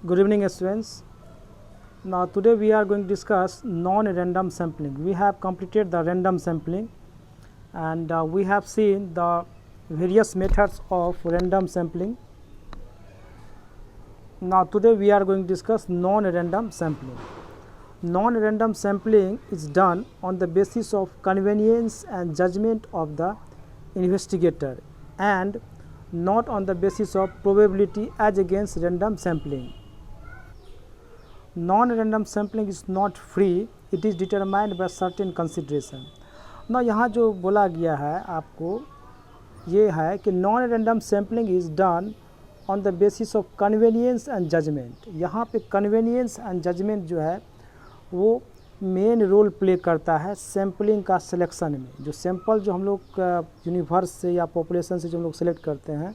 Good evening, students. Now today we are going to discuss non-random sampling. We have completed the random sampling and we have seen the various methods of random sampling. Now today we are going to discuss non-random sampling. Non-random sampling is done on the basis of convenience and judgment of the investigator and not on the basis of probability as against random sampling. Non-random sampling is not free, it is determined by certain consideration. ना यहाँ जो बोला गया है आपको ये है कि non random sampling is done on the basis of convenience and judgement. यहाँ पे कन्वेनियंस एंड जजमेंट जो है वो मेन रोल प्ले करता है सैम्पलिंग का सिलेक्शन में. जो सैंपल जो हम लोग यूनिवर्स से या पॉपुलेशन से जो हम लोग सेलेक्ट करते हैं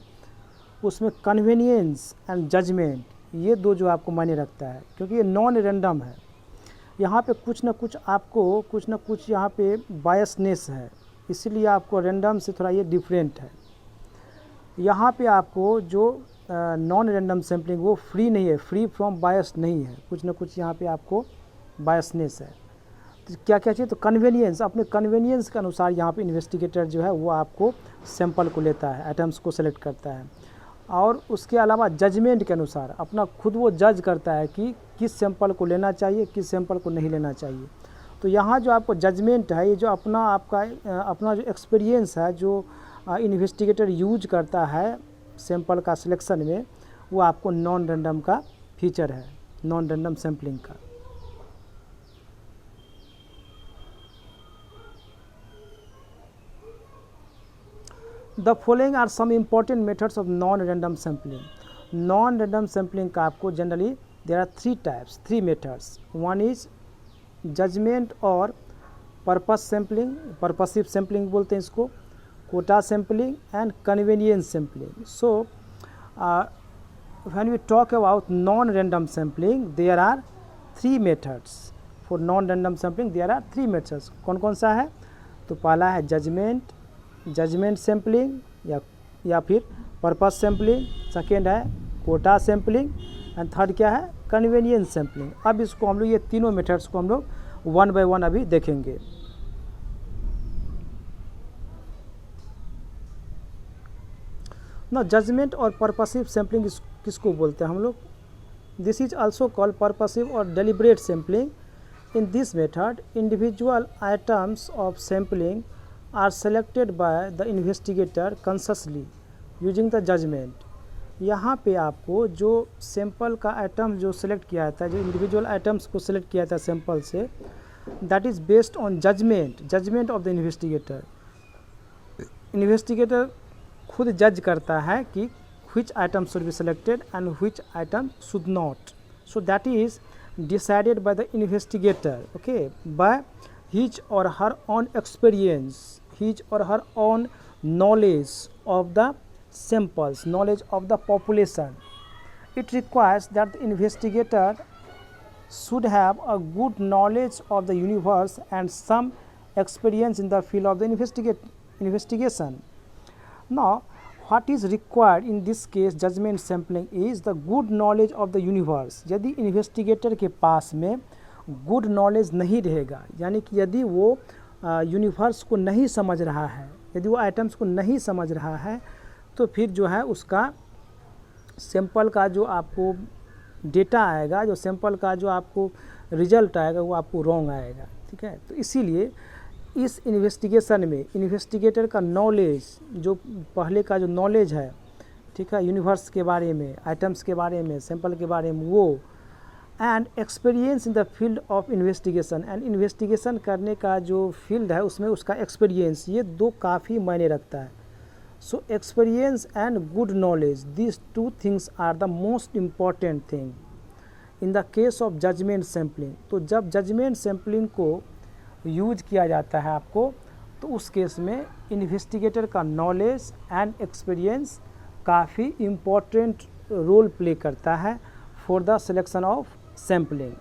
उसमें कन्वेनियंस एंड जजमेंट ये दो जो आपको मायने रखता है, क्योंकि ये नॉन रैंडम है. यहाँ पे कुछ ना कुछ यहाँ पे बायसनेस है, इसीलिए आपको रैंडम से थोड़ा ये डिफरेंट है. यहाँ पे आपको जो नॉन रैंडम सैम्पलिंग वो फ्री नहीं है, फ्री फ्रॉम बायस नहीं है, कुछ ना कुछ यहाँ पे आपको बायसनेस है. तो क्या क्या चाहिए, तो कन्वेनियंस, अपने कन्वेनियंस के अनुसार यहाँ पे इन्वेस्टिगेटर जो है वो आपको सैंपल को लेता है, आइटम्स को सेलेक्ट करता है. और उसके अलावा जजमेंट के अनुसार अपना खुद वो जज करता है कि किस सैंपल को लेना चाहिए, किस सैंपल को नहीं लेना चाहिए. तो यहाँ जो आपको जजमेंट है, ये जो अपना जो एक्सपीरियंस है जो इन्वेस्टिगेटर यूज करता है सैंपल का सिलेक्शन में, वो आपको नॉन रैंडम का फीचर है, नॉन रैंडम सैम्पलिंग का. The following are some important methods of non-random sampling. Non-random sampling का आपको generally there are three methods. One is judgment और purpose sampling, purposive sampling बोलते हैं इसको, quota sampling and convenience sampling. So when we talk about non-random sampling, there are three methods. For non-random sampling there are three methods. कौन कौन सा है, तो पहला है जजमेंट सैम्पलिंग या फिर पर्पस सैम्पलिंग, सेकेंड है कोटा सैम्पलिंग एंड थर्ड क्या है, कन्वेनियंस सैम्पलिंग. अब इसको हम लोग ये तीनों मेथड्स को हम लोग वन बाय वन अभी देखेंगे. ना जजमेंट और पर्पसिव सैम्पलिंग किसको बोलते हैं हम लोग, this is also called purposive और deliberate sampling. In this method individual items of sampling are selected by the investigator consciously using the judgment. यहाँ पे आपको जो सैंपल का आइटम जो सेलेक्ट किया था, जो इंडिविजुअल आइटम्स को सेलेक्ट किया था सैंपल से, that is based on judgement of the investigator. Investigator खुद जज करता है कि which item should be selected and which item should not. So that is decided by the investigator, okay, by his or her own experience, his or her own knowledge of the samples, knowledge of the population. It requires that the investigator should have a good knowledge of the universe and some experience in the field of the investigation. Now, what is required in this case judgment sampling is the good knowledge of the universe. यदि investigator के पास में good knowledge नहीं रहेगा, यानी कि यदि वो universe को नहीं समझ रहा है, यदि वो आइटम्स को नहीं समझ रहा है, तो फिर जो है उसका सैंपल का जो आपको डेटा आएगा, जो सैंपल का जो आपको रिजल्ट आएगा वो आपको रॉन्ग आएगा. ठीक है, तो इसीलिए इस इन्वेस्टिगेशन में इन्वेस्टिगेटर का नॉलेज, जो पहले का जो नॉलेज है, ठीक है, यूनिवर्स के बारे में, आइटम्स के बारे में, सैंपल के बारे में, वो and experience in the field of investigation, and investigation करने का जो फील्ड है उसमें उसका एक्सपीरियंस, ये दो काफ़ी मायने रखता है. So experience and good knowledge, this two things are the most important thing in the case of judgement sampling. तो जब जजमेंट सैम्पलिंग को यूज किया जाता है आपको, तो उस केस में इन्वेस्टिगेटर का नॉलेज एंड एक्सपीरियंस काफ़ी इम्पॉर्टेंट रोल प्ले करता है for the selection of sampling.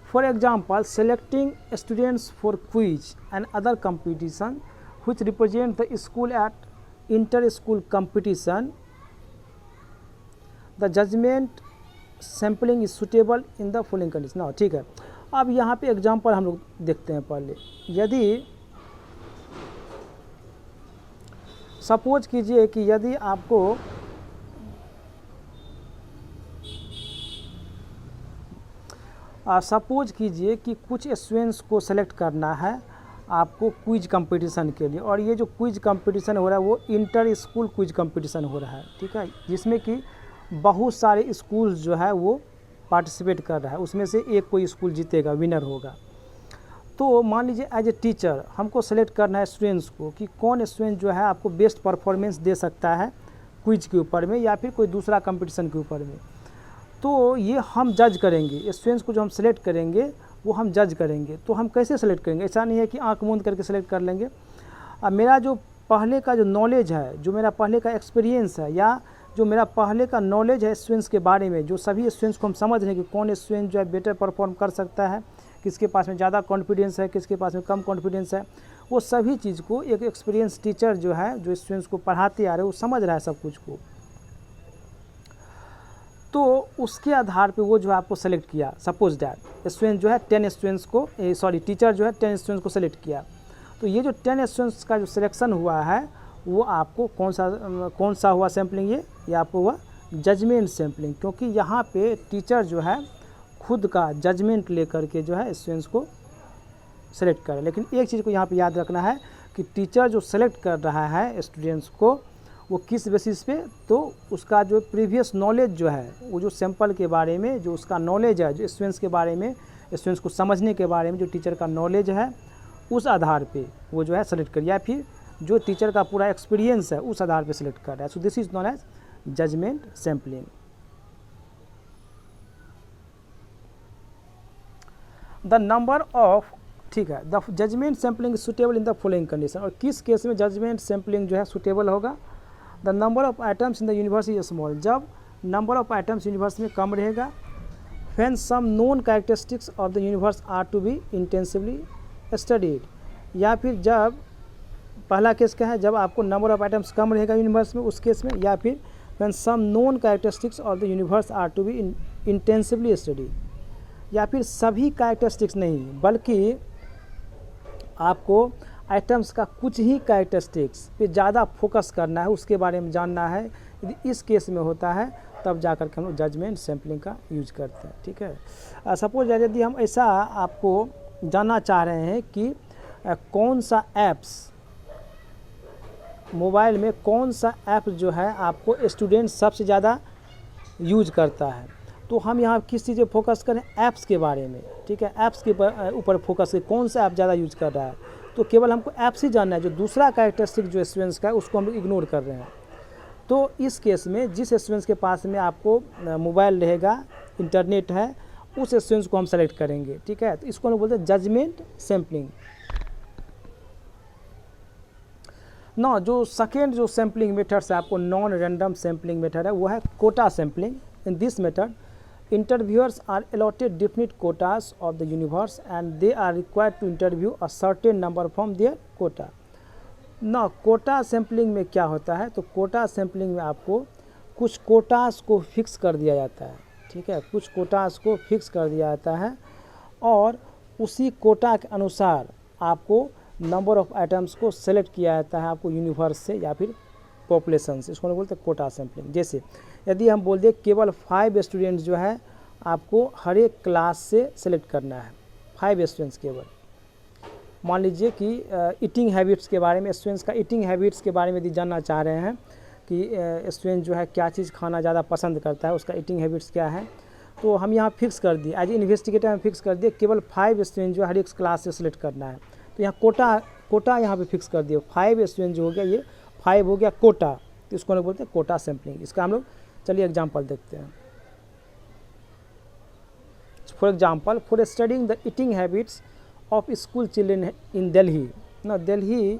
For example, selecting students for quiz and other competition which represent the school at inter-school competition, the judgement sampling is suitable in the following condition. ना ठीक है, अब यहाँ पे example हम लोग देखते हैं पहले। यदि सपोज कीजिए कि यदि आपको सपोज कीजिए कि कुछ स्टूडेंट्स को सेलेक्ट करना है आपको क्विज कंपटीशन के लिए, और ये जो क्विज कंपटीशन हो रहा है वो इंटर स्कूल क्विज कंपटीशन हो रहा है, ठीक है, जिसमें कि बहुत सारे स्कूल्स जो है वो पार्टिसिपेट कर रहा है, उसमें से एक कोई स्कूल जीतेगा, विनर होगा। तो मान लीजिए एज ए टीचर हमको सेलेक्ट करना है स्टूडेंट्स को कि कौन स्टूडेंट जो है आपको बेस्ट परफॉर्मेंस दे सकता है क्विज के ऊपर में या फिर कोई दूसरा कंपटीशन के ऊपर में। तो ये हम जज करेंगे, स्टूडेंट्स को जो हम सेलेक्ट करेंगे वो हम जज करेंगे। तो हम कैसे सेलेक्ट करेंगे? ऐसा नहीं है कि आंख मूंद करके सेलेक्ट कर लेंगे। अब मेरा जो पहले का जो नॉलेज है, जो मेरा पहले का एक्सपीरियंस है, या जो मेरा पहले का नॉलेज है स्टूडेंट्स के बारे में, जो सभी स्टूडेंट्स को हम समझ रहे हैं कि कौन स्टूडेंट जो है बेटर परफॉर्म कर सकता है, किसके पास में ज़्यादा कॉन्फिडेंस है, किसके पास में कम कॉन्फिडेंस है, वो सभी चीज़ को एक एक्सपीरियंस टीचर जो है जो स्टूडेंट्स को पढ़ाते आ रहे हैं वो समझ रहा है सब कुछ को। तो उसके आधार पे वो जो है आपको सेलेक्ट किया। सपोज दैट स्टूडेंट जो है 10 स्टूडेंट्स को टीचर जो है 10 स्टूडेंट्स को सेलेक्ट किया। तो ये जो 10 स्टूडेंट्स का जो सिलेक्शन हुआ है वो आपको कौन सा हुआ सैम्पलिंग? ये आपको हुआ जजमेंट सैम्पलिंग, क्योंकि यहाँ पे टीचर जो है खुद का जजमेंट लेकर के जो है स्टूडेंट्स को सेलेक्ट करे। लेकिन एक चीज़ को यहाँ पे याद रखना है कि टीचर जो सेलेक्ट कर रहा है स्टूडेंट्स को वो किस बेसिस पे, तो उसका जो प्रीवियस नॉलेज जो है, वो जो सैंपल के बारे में जो उसका नॉलेज है, जो स्टूडेंट्स के बारे में, स्टूडेंट्स को समझने के बारे में जो टीचर का नॉलेज है, उस आधार पे वो जो है सेलेक्ट कर, या फिर जो टीचर का पूरा एक्सपीरियंस है उस आधार पे सेलेक्ट कर रहा है। So this is known as judgement sampling. The number of, ठीक है, the judgement sampling suitable in the following condition. और किस केस में जजमेंट सैम्पलिंग जो है सुटेबल होगा? The number of items in the universe is small, जब number of items universe में कम रहेगा। When some known characteristics of the universe are to be intensively studied, या फिर जब पहला केस क्या है, जब आपको नंबर ऑफ आइटम्स कम रहेगा यूनिवर्स में उस केस में, या फिर when some known characteristics of the universe are to be intensively studied, या फिर सभी कैरेक्टरिस्टिक्स नहीं बल्कि आपको आइटम्स का कुछ ही कैरेक्टरिस्टिक्स पे ज़्यादा फोकस करना है, उसके बारे में जानना है। यदि इस केस में होता है तब जा कर के हम लोग जजमेंट सैम्पलिंग का यूज करते हैं, ठीक है। सपोज यदि हम ऐसा आपको जानना चाह रहे हैं कि कौन सा ऐप्स मोबाइल में, कौन सा ऐप जो है आपको स्टूडेंट सबसे ज़्यादा यूज करता है, तो हम यहाँ किस चीज़ पे फोकस करें? ऐप्स के बारे में, ठीक है, ऐप्स के ऊपर फोकस करें, कौन सा ऐप ज़्यादा यूज कर रहा है। तो केवल हमको ऐप्स ही जानना है, जो दूसरा कैरेक्टरिस्टिक जो स्टूडेंट्स का है उसको हम लोग इग्नोर कर रहे हैं। तो इस केस में जिस स्टूडेंट्स के पास में आपको मोबाइल रहेगा, इंटरनेट है, उस स्टूडेंट्स को हम सेलेक्ट करेंगे, ठीक है। तो इसको हम बोलते हैं जजमेंट सैम्पलिंग। ना जो सेकेंड जो सैम्पलिंग मेथड है आपको नॉन रैंडम सैम्पलिंग मेथड है, वो है quota sampling. In this method interviewers are allotted definite quotas of the universe and they are required to interview a certain number from their quota। ना quota sampling में क्या होता है? तो Kota sampling में आपको कुछ कोटास को फिक्स कर दिया जाता है, ठीक है, कुछ कोटास को फिक्स कर दिया जाता है और उसी कोटा के अनुसार आपको नंबर ऑफ आइटम्स को सेलेक्ट किया जाता है आपको यूनिवर्स से या फिर पॉपुलेशन से। इसको बोलते हैं कोटा सैम्पलिंग। जैसे यदि हम बोल दें केवल 5 स्टूडेंट्स जो है आपको हर एक क्लास से सेलेक्ट करना है, 5 स्टूडेंट्स केवल। मान लीजिए कि ईटिंग हैबिट्स के बारे में, स्टूडेंट्स का ईटिंग हैबिट्स के बारे में यदि जानना चाह रहे हैं कि स्टूडेंट जो है क्या चीज़ खाना ज़्यादा पसंद करता है, उसका ईटिंग हैबिट्स क्या है, तो हम यहाँ फिक्स कर दिए, एज इन्वेस्टिगेटर हम फिक्स कर दिए केवल 5 स्टूडेंट जो है हर एक क्लास से सेलेक्ट करना है। तो यहाँ कोटा यहाँ पे फिक्स कर दिए, 5 स्टूडेंट जो हो गया, ये 5 हो गया कोटा, तो इसको हम लोग बोलते हैं कोटा सैम्पलिंग। इसका हम लोग चलिए एग्जाम्पल देखते हैं। For example, for studying the eating habits of school children in Delhi. ना दिल्ली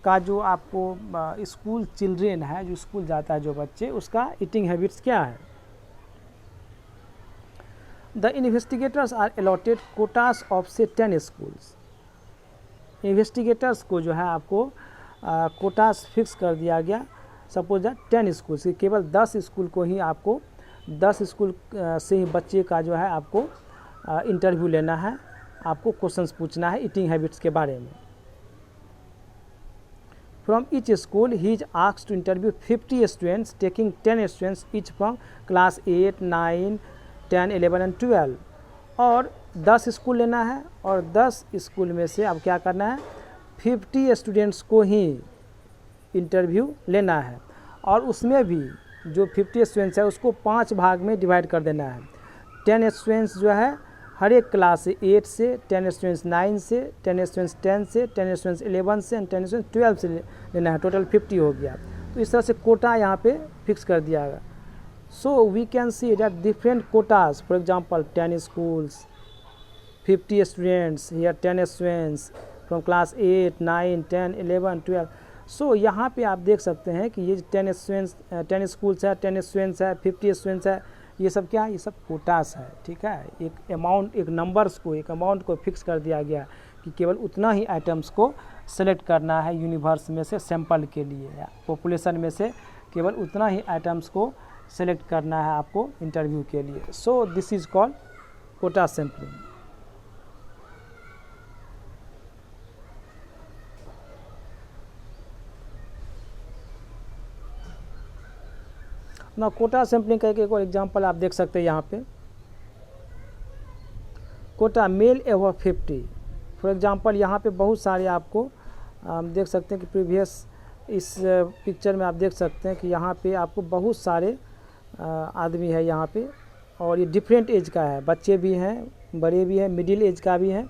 का जो आपको स्कूल चिल्ड्रेन है, जो स्कूल जाता है जो बच्चे, उसका ईटिंग हैबिट्स क्या है। The investigators are allotted quotas of से 10 स्कूल्स। इन्वेस्टिगेटर्स को जो है आपको कोटास फिक्स कर दिया गया, सपोज दैट 10 स्कूल्स, केवल 10 स्कूल को ही आपको 10 स्कूल से ही बच्चे का जो है आपको इंटरव्यू लेना है, आपको क्वेश्चंस पूछना है ईटिंग हैबिट्स के बारे में। From each school, he is asked to interview 50 students, taking 10 students each from class 8, 9, 10, 11 and 12। और 10 स्कूल लेना है और 10 स्कूल में से अब क्या करना है, 50 स्टूडेंट्स को ही इंटरव्यू लेना है और उसमें भी जो 50 स्टूडेंट्स है उसको 5 भाग में डिवाइड कर देना है। 10 स्टूडेंट्स जो है हर एक क्लास से 8 से, 10 स्टूडेंट्स 9 से, 10 स्टूडेंट्स 10 से, 10 स्टूडेंट्स 11 से एंड 10 स्टूडेंट्स 12 से लेना है। टोटल 50 हो गया। तो इस तरह से कोटा यहाँ पे फिक्स कर दिया गया। So we can see that different quotas, for example 10 schools, 50 students, here 10 students from class 8, 9, 10, 11, 12। सो यहाँ पे आप देख सकते हैं कि ये 10 स्टूडेंट्स, 10 स्कूल्स है, 10 स्टूडेंट्स है, 50 स्टूडेंट्स है, ये सब क्या है, ये सब कोटास है। ठीक है, एक अमाउंट, एक नंबर्स को, एक अमाउंट को फिक्स कर दिया गया कि केवल उतना ही आइटम्स को सेलेक्ट करना है यूनिवर्स में से सैंपल के लिए, पॉपुलेशन में से केवल उतना ही आइटम्स को सेलेक्ट करना है आपको इंटरव्यू के लिए। So this is called quota sampling. ना कोटा सैम्पलिंग का एक और एग्जांपल आप देख सकते हैं यहाँ पे, quota male ever 50। For example यहाँ पे बहुत सारे आपको देख सकते हैं कि प्रीवियस इस पिक्चर में आप देख सकते हैं कि यहाँ पे आपको बहुत सारे आदमी है यहाँ पे और ये डिफरेंट एज का है, बच्चे भी हैं, बड़े भी हैं, मिडिल एज का भी है।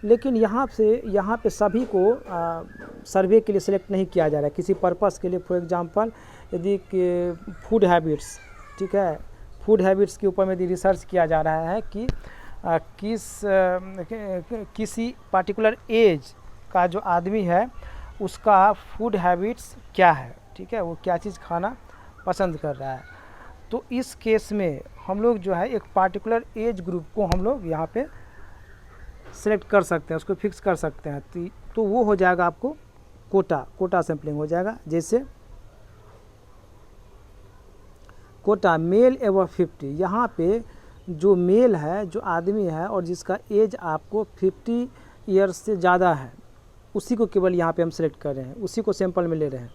लेकिन यहाँ पे सभी को सर्वे के लिए सिलेक्ट नहीं किया जा रहा है, किसी पर्पस के लिए। फॉर एग्जांपल यदि फूड हैबिट्स, ठीक है, फूड हैबिट्स के ऊपर में यदि रिसर्च किया जा रहा है कि किसी पर्टिकुलर एज का जो आदमी है उसका फूड हैबिट्स क्या है, ठीक है, वो क्या चीज़ खाना पसंद कर रहा है। तो इस केस में हम लोग जो है एक पार्टिकुलर एज ग्रुप को हम लोग यहाँ पे सेलेक्ट कर सकते हैं, उसको फिक्स कर सकते हैं। तो वो हो जाएगा आपको कोटा सैम्पलिंग हो जाएगा। जैसे कोटा मेल एवर 50, यहाँ पे जो मेल है, जो आदमी है और जिसका एज आपको 50 ईयर्स से ज़्यादा है, उसी को केवल यहाँ पे हम सेलेक्ट कर रहे हैं, उसी को सैंपल में ले रहे हैं।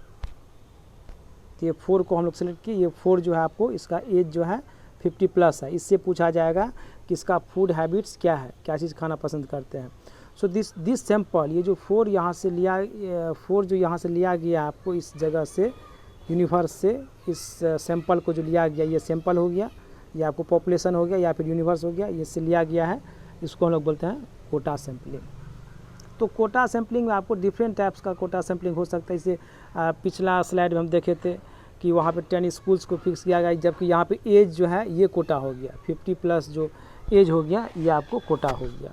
तो ये 4 को हम लोग सेलेक्ट किए, ये 4 जो है आपको इसका एज जो है 50 प्लस है। इससे पूछा जाएगा कि इसका फूड हैबिट्स क्या है, क्या चीज़ खाना पसंद करते हैं। सो दिस सैंपल, ये जो 4 यहाँ से लिया, 4 जो यहाँ से लिया गया आपको इस जगह से, यूनिवर्स से, इस सैंपल को जो लिया गया, ये सैंपल हो गया, ये आपको पॉपुलेशन हो गया या फिर यूनिवर्स हो गया, इससे लिया गया है, इसको हम लोग बोलते हैं कोटा सैम्पलिंग। तो कोटा सैम्पलिंग में आपको डिफरेंट टाइप्स का कोटा सैम्पलिंग हो सकता है। जैसे पिछला स्लाइड में हम देखे थे कि वहाँ पे 10 स्कूल्स को फिक्स किया गया, जबकि यहाँ पे एज जो है ये कोटा हो गया, 50 प्लस जो एज हो गया ये आपको कोटा हो गया।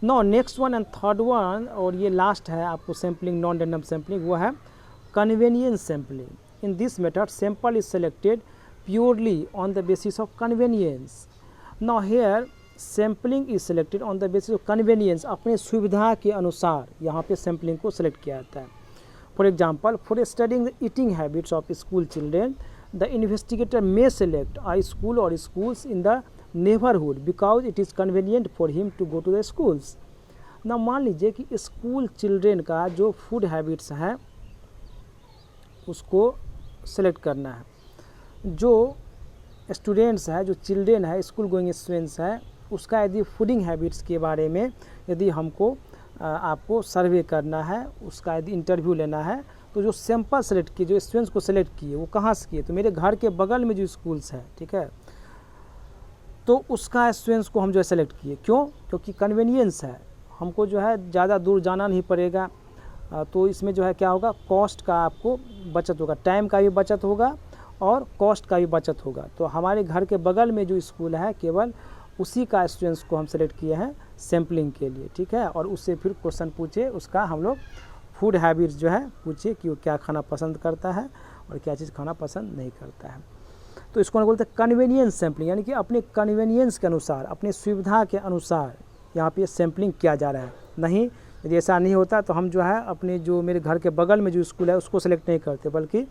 No next one and third one, और ये लास्ट है आपको सैम्पलिंग, नॉन रैंडम सैम्पलिंग, वो है convenience sampling. In this method sample is selected purely on the basis of convenience. Now here sampling is selected on the basis of convenience, अपने सुविधा के अनुसार यहाँ पे सैम्पलिंग को सेलेक्ट किया जाता है। For example, for studying the eating habits of school children, the investigator may select a school or schools in the neighborhood because it is convenient for him to go to the schools। ना मान लीजिए कि school children का जो food habits है उसको select करना है। जो स्टूडेंट्स है, जो चिल्ड्रेन है, स्कूल गोइंग स्टूडेंट्स है, उसका यदि फूडिंग हैबिट्स के बारे में यदि हमको आपको सर्वे करना है, उसका यदि इंटरव्यू लेना है, तो जो सैंपल सेलेक्ट किए, जो स्टूडेंट्स को सेलेक्ट किए, वो कहाँ से किए, तो मेरे घर के बगल में जो स्कूल्स है, ठीक है, तो उसका स्टूडेंट्स को हम जो है सेलेक्ट किए। क्यों? क्योंकि कन्वीनियंस है, हमको जो है ज़्यादा दूर जाना नहीं पड़ेगा। तो इसमें जो है क्या होगा, कॉस्ट का आपको बचत होगा, टाइम का भी बचत होगा और कॉस्ट का भी बचत होगा। तो हमारे घर के बगल में जो स्कूल है, केवल उसी का स्टूडेंट्स को हम सेलेक्ट किए हैं सैम्पलिंग के लिए, ठीक है। और उससे फिर क्वेश्चन पूछे, उसका हम लोग फूड हैबिट्स जो है पूछे कि वो क्या खाना पसंद करता है और क्या चीज़ खाना पसंद नहीं करता है। तो इसको हम बोलते हैं कन्वीनियंस सैम्पलिंग, यानी कि अपने कन्वीनियंस के अनुसार, अपने सुविधा के अनुसार यहाँ पे सैम्पलिंग किया जा रहा है। नहीं, यदि ऐसा नहीं होता तो हम जो है अपने, जो मेरे घर के बगल में जो स्कूल है उसको सेलेक्ट नहीं करते, बल्कि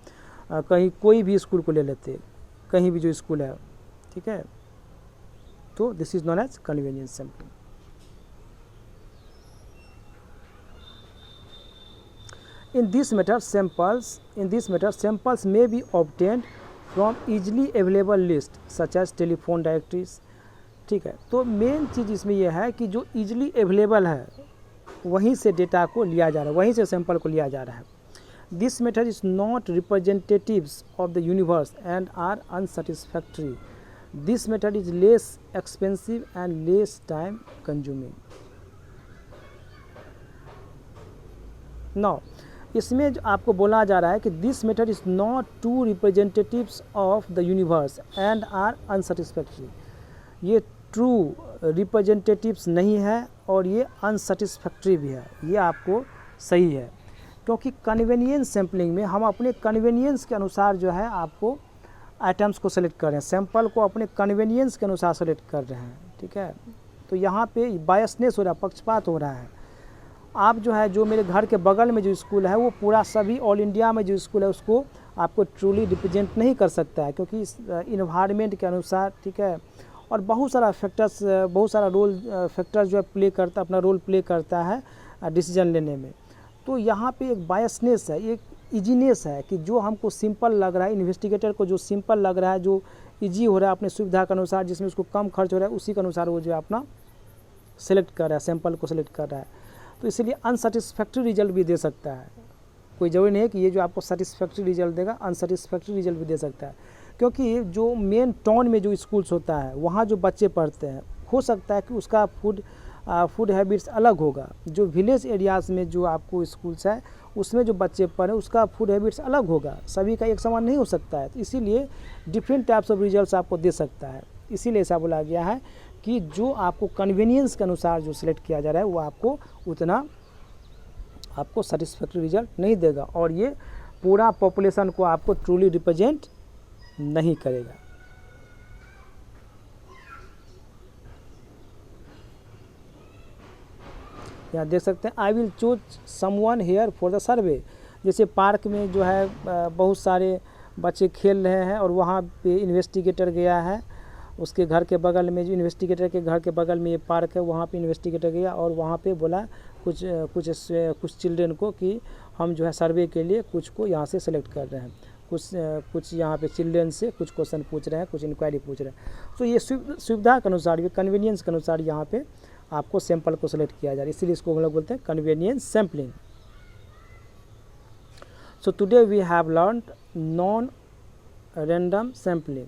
कहीं कोई भी स्कूल को ले लेते, कहीं भी जो स्कूल है, ठीक है, तो this is known as convenience sampling. In this method samples may be obtained from easily available list such as telephone directories, ठीक है। तो मेन चीज़ इसमें यह है कि जो इजीली अवेलेबल है वहीं से डेटा को लिया जा रहा है, वहीं से सैंपल को लिया जा रहा है। This method is not representatives of the universe and are unsatisfactory. This method is less expensive and less time consuming. Now इसमें जो आपको बोला जा रहा है कि this method is not to representatives of the universe and are unsatisfactory. ये true representatives नहीं है और ये अनसेटिस्फैक्ट्री भी है, ये आपको सही है, क्योंकि कन्वीनियंस सैम्पलिंग में हम अपने कन्वीनियंस के अनुसार जो है आपको आइटम्स को सेलेक्ट कर रहे हैं, सैंपल को अपने कन्वीनियंस के अनुसार सेलेक्ट कर रहे हैं, ठीक है। तो यहाँ पे बायसनेस हो रहा है, पक्षपात हो रहा है। आप जो है, जो मेरे घर के बगल में जो स्कूल है वो पूरा सभी ऑल इंडिया में जो स्कूल है उसको आपको ट्रूली रिप्रेजेंट नहीं कर सकता है, क्योंकि इस इन्वायरमेंट के अनुसार, ठीक है, और बहुत सारा फैक्टर्स, बहुत सारा फैक्टर्स जो है प्ले करता, अपना रोल प्ले करता है डिसीजन लेने में। तो यहाँ पे एक बायसनेस है, एक इजीनेस है कि जो हमको सिंपल लग रहा है, इन्वेस्टिगेटर को जो सिंपल लग रहा है, जो इजी हो रहा है अपने सुविधा के अनुसार, जिसमें उसको कम खर्च हो रहा है, उसी के अनुसार वो जो है अपना सेलेक्ट कर रहा है, सैंपल को सेलेक्ट कर रहा है। तो इसलिए अनसेटिस्फैक्ट्री रिजल्ट भी दे सकता है, कोई ज़रूरी नहीं है कि ये जो आपको सेटिस्फैक्ट्री रिजल्ट देगा, अनसेटिस्फैक्ट्री रिजल्ट भी दे सकता है, क्योंकि जो मेन टाउन में जो स्कूल्स होता है वहाँ जो बच्चे पढ़ते हैं, हो सकता है कि उसका फूड हैबिट्स अलग होगा। जो विलेज एरियाज़ में जो आपको स्कूल्स है उसमें जो बच्चे पढ़े उसका फूड हैबिट्स अलग होगा, सभी का एक समान नहीं हो सकता है। तो इसीलिए डिफरेंट टाइप्स ऑफ रिजल्ट्स आपको दे सकता है। इसीलिए ऐसा बोला गया है कि जो आपको कन्वीनियंस के अनुसार जो सिलेक्ट किया जा रहा है वो आपको उतना आपको सेटिस्फैक्ट्री रिजल्ट नहीं देगा, और ये पूरा पॉपुलेशन को आपको ट्रूली रिप्रेजेंट नहीं करेगा। यहाँ देख सकते हैं, I will choose someone here for the survey. जैसे पार्क में जो है बहुत सारे बच्चे खेल रहे हैं और वहाँ पे इन्वेस्टिगेटर गया है, उसके घर के बगल में, जो इन्वेस्टिगेटर के घर के बगल में ये पार्क है, वहाँ पे इन्वेस्टिगेटर गया और वहाँ पे बोला कुछ चिल्ड्रेन को कि हम जो है सर्वे के लिए कुछ को यहाँ से सेलेक्ट कर रहे हैं, कुछ यहाँ पे चिल्ड्रेन से कुछ क्वेश्चन पूछ रहे हैं, कुछ इंक्वायरी पूछ रहे हैं। तो ये सुविधा के अनुसार, ये कन्वीनियंस के अनुसार यहाँ पे आपको सैंपल को सेलेक्ट किया जा रहा है, इसीलिए इसको हम लोग बोलते हैं convenience sampling. So today we have learned non random sampling.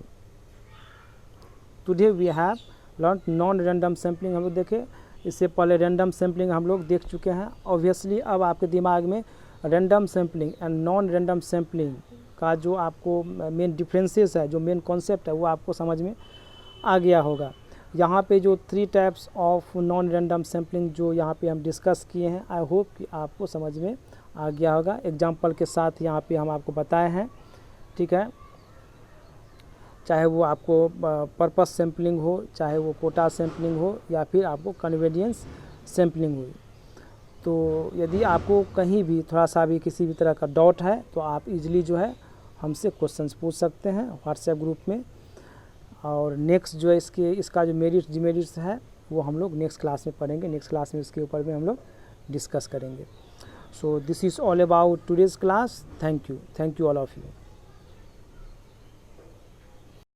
Today we have learn non random sampling हम लोग देखे, इससे पहले रैंडम सैम्पलिंग हम लोग देख चुके हैं। ऑब्वियसली अब आपके दिमाग में random sampling and non random sampling का जो आपको मेन डिफरेंसेस है, जो मेन कॉन्सेप्ट है, वो आपको समझ में आ गया होगा। यहाँ पे जो 3 types of non random sampling जो यहाँ पे हम डिस्कस किए हैं, आई होप कि आपको समझ में आ गया होगा। एग्जाम्पल के साथ यहाँ पे हम आपको बताए हैं, ठीक है। चाहे वो आपको पर्पस सैम्पलिंग हो, चाहे वो कोटा सैम्पलिंग हो, या फिर आपको कन्वीनियंस सैम्पलिंग हो। तो यदि आपको कहीं भी थोड़ा सा भी किसी भी तरह का डाउट है तो आप इजीली जो है हमसे क्वेश्चंस पूछ सकते हैं व्हाट्सएप ग्रुप में। और नेक्स्ट जो है इसका जो मेरिट्स डिमेरिट्स है वो हम लोग नेक्स्ट क्लास में पढ़ेंगे, नेक्स्ट क्लास में इसके ऊपर में हम लोग डिस्कस करेंगे। So this is all about today's class. Thank you all of you.